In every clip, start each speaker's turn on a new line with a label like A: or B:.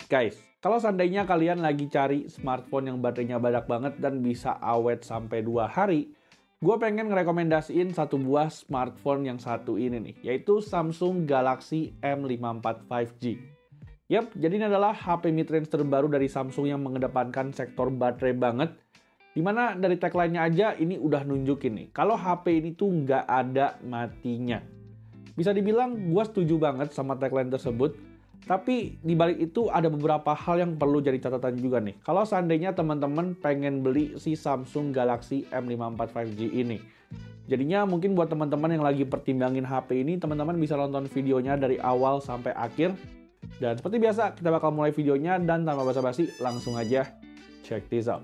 A: Guys, kalau seandainya kalian lagi cari smartphone yang baterainya banyak banget dan bisa awet sampai 2 hari, gue pengen ngerekomendasiin satu buah smartphone yang satu ini nih, yaitu Samsung Galaxy M54 5G. Yap, jadi ini adalah HP mid-range terbaru dari Samsung yang mengedepankan sektor baterai banget, dimana dari tagline-nya aja ini udah nunjukin nih, kalau HP ini tuh nggak ada matinya. Bisa dibilang gue setuju banget sama tagline tersebut. Tapi di balik itu ada beberapa hal yang perlu jadi catatan juga nih. Kalau seandainya teman-teman pengen beli si Samsung Galaxy M54 5G ini. Jadinya mungkin buat teman-teman yang lagi pertimbangin HP ini, teman-teman bisa nonton videonya dari awal sampai akhir. Dan seperti biasa, kita bakal mulai videonya dan tanpa basa-basi, langsung aja check this out.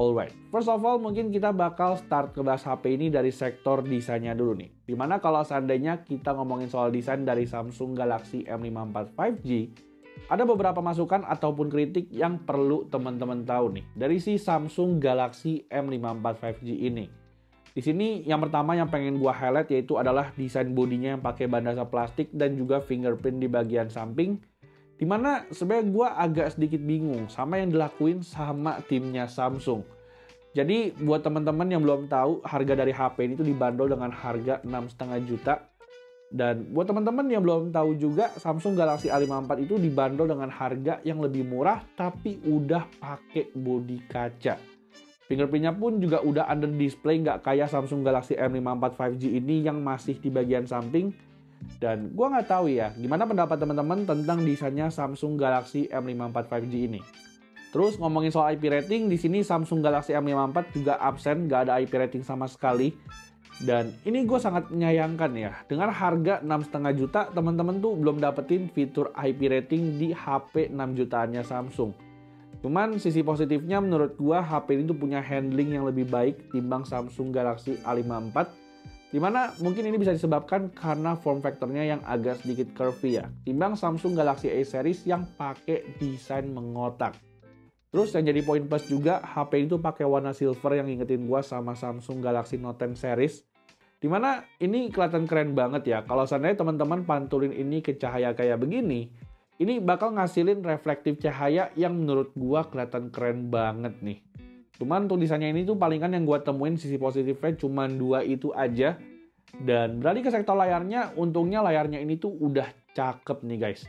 A: Alright, first of all mungkin kita bakal start ngebahas HP ini dari sektor desainnya dulu nih. Dimana kalau seandainya kita ngomongin soal desain dari Samsung Galaxy M54 5G, ada beberapa masukan ataupun kritik yang perlu teman-teman tahu nih dari si Samsung Galaxy M54 5G ini. Di sini yang pertama yang pengen gua highlight yaitu adalah desain bodinya yang pakai bandasa plastik dan juga fingerprint di bagian samping. Dimana sebenarnya gue agak sedikit bingung sama yang dilakuin sama timnya Samsung. Jadi buat teman-teman yang belum tahu, harga dari HP ini tuh dibanderol dengan harga 6,5 juta. Dan buat teman-teman yang belum tahu juga, Samsung Galaxy A54 itu dibanderol dengan harga yang lebih murah tapi udah pakai bodi kaca. Fingerprintnya pun juga udah under display, nggak kayak Samsung Galaxy M54 5G ini yang masih di bagian samping. Dan gue nggak tahu ya, gimana pendapat teman-teman tentang desainnya Samsung Galaxy M54 5G ini. Terus ngomongin soal IP rating, di sini Samsung Galaxy M54 juga absen, nggak ada IP rating sama sekali. Dan ini gue sangat menyayangkan ya, dengan harga 6,5 juta, teman-teman tuh belum dapetin fitur IP rating di HP 6 jutaannya Samsung. Cuman sisi positifnya menurut gue, HP ini tuh punya handling yang lebih baik timbang Samsung Galaxy A54. Dimana mungkin ini bisa disebabkan karena form factornya yang agak sedikit curvy ya, timbang Samsung Galaxy A series yang pakai desain mengotak. Terus yang jadi poin plus juga, HP itu pakai warna silver yang ngingetin gua sama Samsung Galaxy Note 10 series. Dimana ini kelihatan keren banget ya, kalau seandainya teman-teman pantulin ini ke cahaya kayak begini, ini bakal ngasilin reflektif cahaya yang menurut gua kelihatan keren banget nih. Cuman untuk desainnya ini tuh palingan yang gue temuin sisi positifnya cuman 2 itu aja. Dan beralih ke sektor layarnya, untungnya layarnya ini tuh udah cakep nih guys.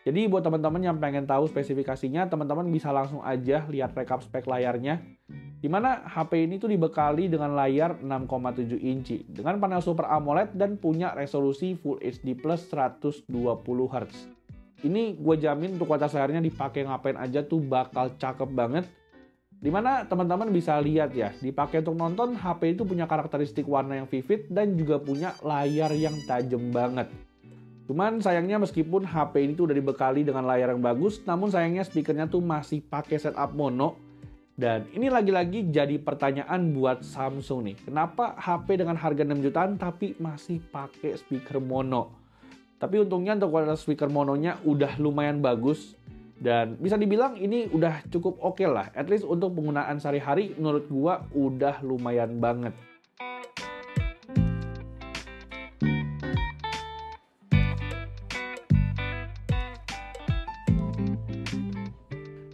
A: Jadi buat teman-teman yang pengen tahu spesifikasinya, teman-teman bisa langsung aja lihat rekap spek layarnya. Dimana HP ini tuh dibekali dengan layar 6,7 inci dengan panel Super AMOLED dan punya resolusi Full HD Plus 120 Hz. Ini gue jamin untuk kualitas layarnya dipakai ngapain aja tuh bakal cakep banget. Dimana teman-teman bisa lihat ya, dipakai untuk nonton, HP itu punya karakteristik warna yang vivid dan juga punya layar yang tajam banget. Cuman sayangnya meskipun HP ini tuh udah dibekali dengan layar yang bagus, namun sayangnya speakernya tuh masih pakai setup mono. Dan ini lagi-lagi jadi pertanyaan buat Samsung nih, kenapa HP dengan harga 6 jutaan tapi masih pakai speaker mono? Tapi untungnya untuk kualitas speaker mononya udah lumayan bagus. Dan bisa dibilang ini udah cukup oke lah. At least untuk penggunaan sehari-hari menurut gua udah lumayan banget.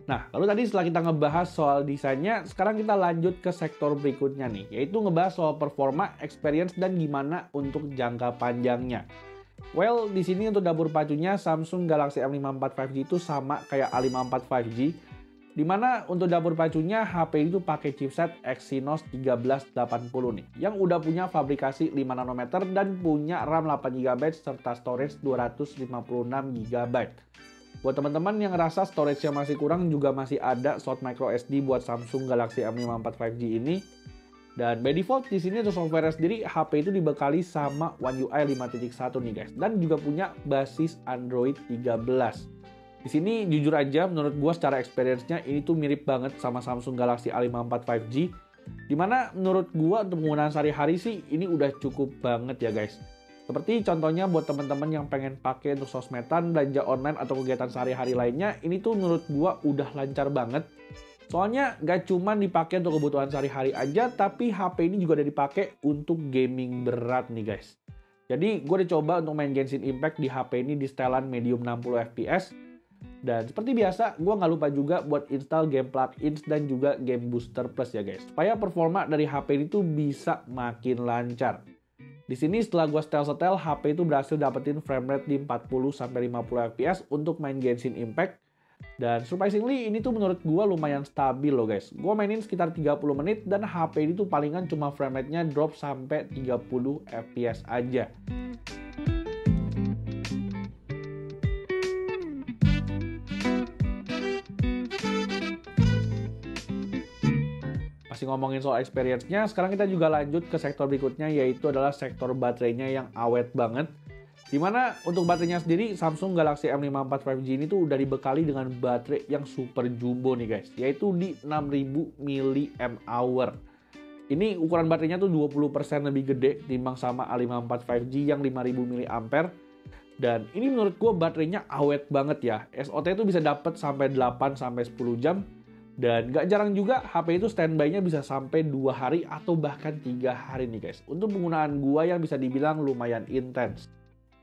A: Nah, lalu tadi setelah kita ngebahas soal desainnya, sekarang kita lanjut ke sektor berikutnya nih, yaitu ngebahas soal performa, experience, dan gimana untuk jangka panjangnya. Well, di sini untuk dapur pacunya Samsung Galaxy M54 5G itu sama kayak A54 5G, dimana untuk dapur pacunya HP itu pakai chipset Exynos 1380 nih, yang udah punya fabrikasi 5 nanometer dan punya RAM 8GB serta storage 256GB. Buat teman-teman yang ngerasa storage-nya masih kurang, juga masih ada slot micro SD buat Samsung Galaxy M54 5G ini. Dan by default di sini untuk software sendiri HP itu dibekali sama One UI 5.1 nih guys, dan juga punya basis Android 13. Di sini jujur aja menurut gua secara experience-nya ini tuh mirip banget sama Samsung Galaxy A54 5G. Dimana menurut gua untuk penggunaan sehari-hari sih ini udah cukup banget ya guys. Seperti contohnya buat teman-teman yang pengen pakai untuk sosmedan, belanja online atau kegiatan sehari-hari lainnya, ini tuh menurut gua udah lancar banget. Soalnya gak cuma dipakai untuk kebutuhan sehari-hari aja, tapi HP ini juga udah dipakai untuk gaming berat nih guys. Jadi gue udah coba untuk main Genshin Impact di HP ini di setelan medium 60 fps. Dan seperti biasa, gue nggak lupa juga buat install game plugins dan juga game booster plus ya guys. Supaya performa dari HP ini tuh bisa makin lancar. Di sini setelah gue setel, HP itu berhasil dapetin frame rate di 40-50 fps untuk main Genshin Impact. Dan surprisingly ini tuh menurut gue lumayan stabil loh guys. Gue mainin sekitar 30 menit dan HP ini tuh palingan cuma frame rate-nya drop sampai 30 fps aja. Masih ngomongin soal experience-nya, sekarang kita juga lanjut ke sektor berikutnya, yaitu adalah sektor baterainya yang awet banget. Dimana untuk baterainya sendiri, Samsung Galaxy M54 5G ini tuh udah dibekali dengan baterai yang super jumbo nih guys, yaitu di 6000 mAh. Ini ukuran baterainya tuh 20% lebih gede timbang sama A54 5G yang 5000 mAh. Dan ini menurut gue baterainya awet banget ya. SOT itu bisa dapat sampai 8-10 jam. Dan gak jarang juga HP itu standby-nya bisa sampai 2 hari atau bahkan 3 hari nih guys. Untuk penggunaan gua yang bisa dibilang lumayan intens.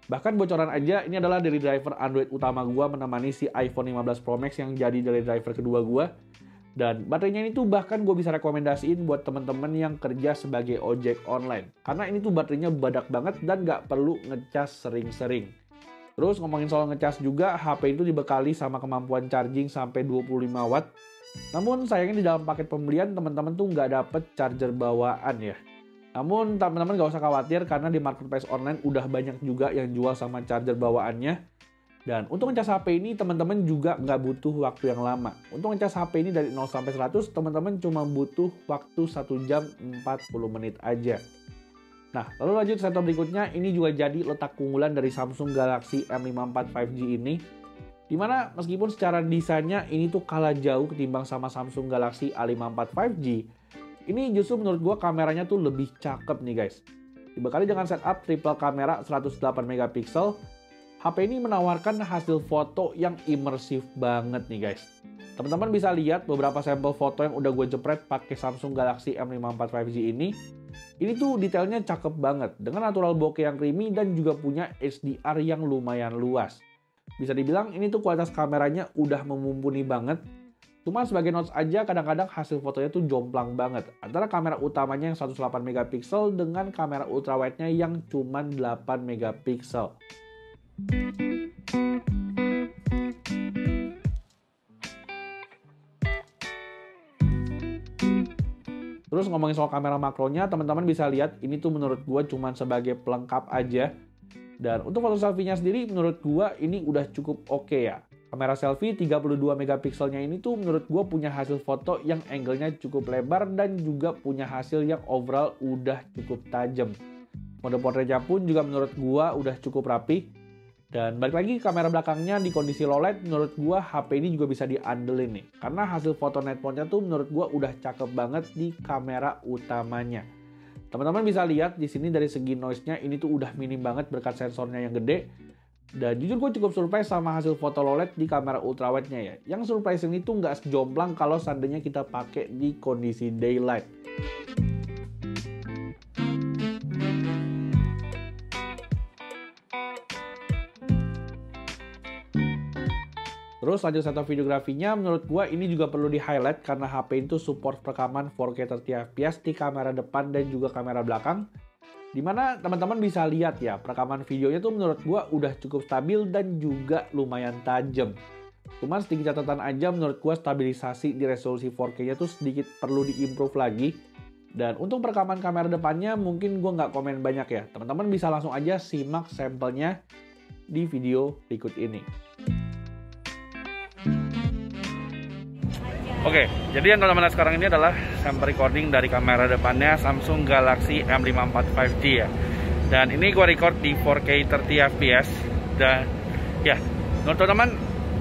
A: Bahkan bocoran aja, ini adalah daily driver Android utama gua menemani si iPhone 15 Pro Max yang jadi daily driver kedua gua. Dan baterainya ini tuh bahkan gue bisa rekomendasiin buat temen-temen yang kerja sebagai ojek online. Karena ini tuh baterainya badak banget dan gak perlu ngecas sering-sering. Terus ngomongin soal ngecas juga, HP itu dibekali sama kemampuan charging sampai 25 watt. Namun sayangnya di dalam paket pembelian teman-teman tuh nggak dapet charger bawaan ya. Namun teman-teman nggak usah khawatir karena di marketplace online udah banyak juga yang jual sama charger bawaannya. Dan untuk ngecas HP ini teman-teman juga nggak butuh waktu yang lama. Untuk ngecas HP ini dari 0 sampai 100 teman-teman cuma butuh waktu 1 jam 40 menit aja. Nah, lalu lanjut sektor berikutnya, ini juga jadi letak keunggulan dari Samsung Galaxy M54 5G ini. Dimana meskipun secara desainnya ini tuh kalah jauh ketimbang sama Samsung Galaxy A54 5G, ini justru menurut gua kameranya tuh lebih cakep nih guys. Dibekali dengan setup triple kamera 108 megapiksel, HP ini menawarkan hasil foto yang imersif banget nih guys. Teman-teman bisa lihat beberapa sampel foto yang udah gue jepret pakai Samsung Galaxy M54 5G ini. Ini tuh detailnya cakep banget dengan natural bokeh yang creamy dan juga punya HDR yang lumayan luas. Bisa dibilang ini tuh kualitas kameranya udah mumpuni banget. Cuma sebagai notes aja kadang-kadang hasil fotonya tuh jomplang banget. Antara kamera utamanya yang 108 megapiksel dengan kamera ultrawide-nya yang cuma 8 megapiksel. Terus ngomongin soal kamera makronya, teman-teman bisa lihat ini tuh menurut gua cuma sebagai pelengkap aja. Dan untuk foto selfie-nya sendiri menurut gua ini udah cukup oke ya. Kamera selfie 32 megapikselnya ini tuh menurut gua punya hasil foto yang angle-nya cukup lebar dan juga punya hasil yang overall udah cukup tajam. Mode portrait pun juga menurut gua udah cukup rapi. Dan balik lagi kamera belakangnya di kondisi low light menurut gua HP ini juga bisa diandelin nih. Karena hasil foto night mode-nya tuh menurut gua udah cakep banget di kamera utamanya. Teman-teman bisa lihat di sini dari segi noise-nya ini tuh udah minim banget berkat sensornya yang gede. Dan jujur gue cukup surprise sama hasil foto low light di kamera ultrawide-nya ya. Yang surprising itu nggak sejomplang kalau seandainya kita pakai di kondisi daylight. Terus lanjut sektor videografinya, menurut gua ini juga perlu di-highlight karena HP itu support rekaman 4K 30fps di kamera depan dan juga kamera belakang. Dimana teman-teman bisa lihat ya, perekaman videonya tuh menurut gua udah cukup stabil dan juga lumayan tajam. Cuman sedikit catatan aja menurut gua stabilisasi di resolusi 4K-nya tuh sedikit perlu di-improve lagi. Dan untuk perekaman kamera depannya mungkin gua nggak komen banyak ya. Teman-teman bisa langsung aja simak sampelnya di video berikut ini. Oke, jadi yang teman-teman lihat sekarang ini adalah sampel recording dari kamera depannya Samsung Galaxy M54 5G ya. Dan ini gue record di 4K 30fps. Dan ya, menurut teman-teman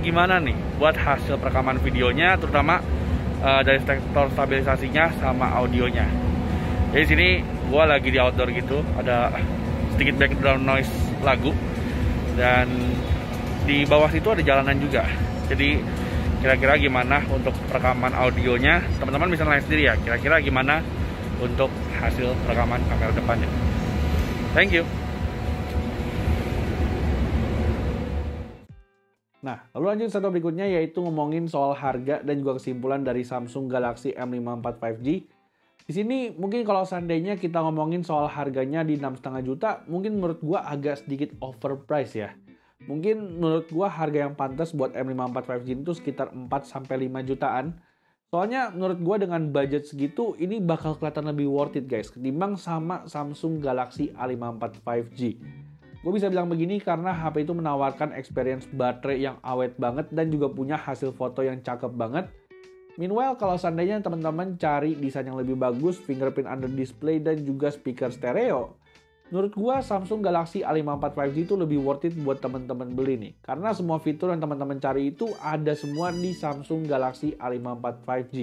A: gimana nih buat hasil perekaman videonya, terutama dari sektor stabilisasinya sama audionya. Jadi sini gue lagi di outdoor gitu, ada sedikit background noise lagu. Dan di bawah situ ada jalanan juga. Jadi kira-kira gimana untuk rekaman audionya. Teman-teman bisa nilai sendiri ya, kira-kira gimana untuk hasil rekaman kamera depannya. Thank you. Nah, lalu lanjut satu berikutnya yaitu ngomongin soal harga dan juga kesimpulan dari Samsung Galaxy M54 5G. Di sini mungkin kalau seandainya kita ngomongin soal harganya di 6,5 juta, mungkin menurut gua agak sedikit overpriced ya. Mungkin menurut gua harga yang pantas buat M54 5G itu sekitar 4-5 jutaan. Soalnya menurut gua dengan budget segitu ini bakal kelihatan lebih worth it guys ketimbang sama Samsung Galaxy A54 5G. Gue bisa bilang begini karena HP itu menawarkan experience baterai yang awet banget dan juga punya hasil foto yang cakep banget. Meanwhile, kalau seandainya teman-teman cari desain yang lebih bagus, fingerprint under display, dan juga speaker stereo, menurut gue Samsung Galaxy A54 5G itu lebih worth it buat teman-teman beli nih. Karena semua fitur yang teman-teman cari itu ada semua di Samsung Galaxy A54 5G.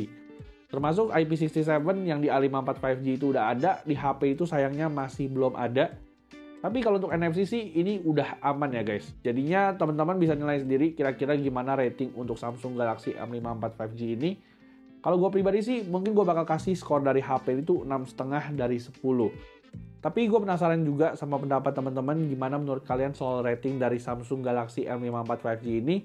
A: Termasuk IP67 yang di A54 5G itu udah ada, di HP itu sayangnya masih belum ada. Tapi kalau untuk NFC sih ini udah aman ya guys. Jadinya teman-teman bisa nilai sendiri kira-kira gimana rating untuk Samsung Galaxy M54 5G ini. Kalau gue pribadi sih mungkin gue bakal kasih skor dari HP itu 6,5 dari 10. Tapi gue penasaran juga sama pendapat teman-teman gimana menurut kalian soal rating dari Samsung Galaxy M54 5G ini.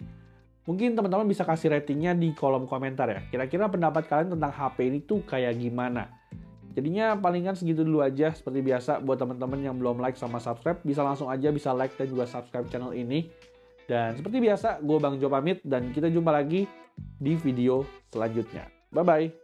A: Mungkin teman-teman bisa kasih ratingnya di kolom komentar ya. Kira-kira pendapat kalian tentang HP ini tuh kayak gimana? Jadinya palingan segitu dulu aja. Seperti biasa buat teman-teman yang belum like sama subscribe, bisa langsung aja bisa like dan juga subscribe channel ini. Dan seperti biasa, gue Bang Jo pamit dan kita jumpa lagi di video selanjutnya. Bye-bye.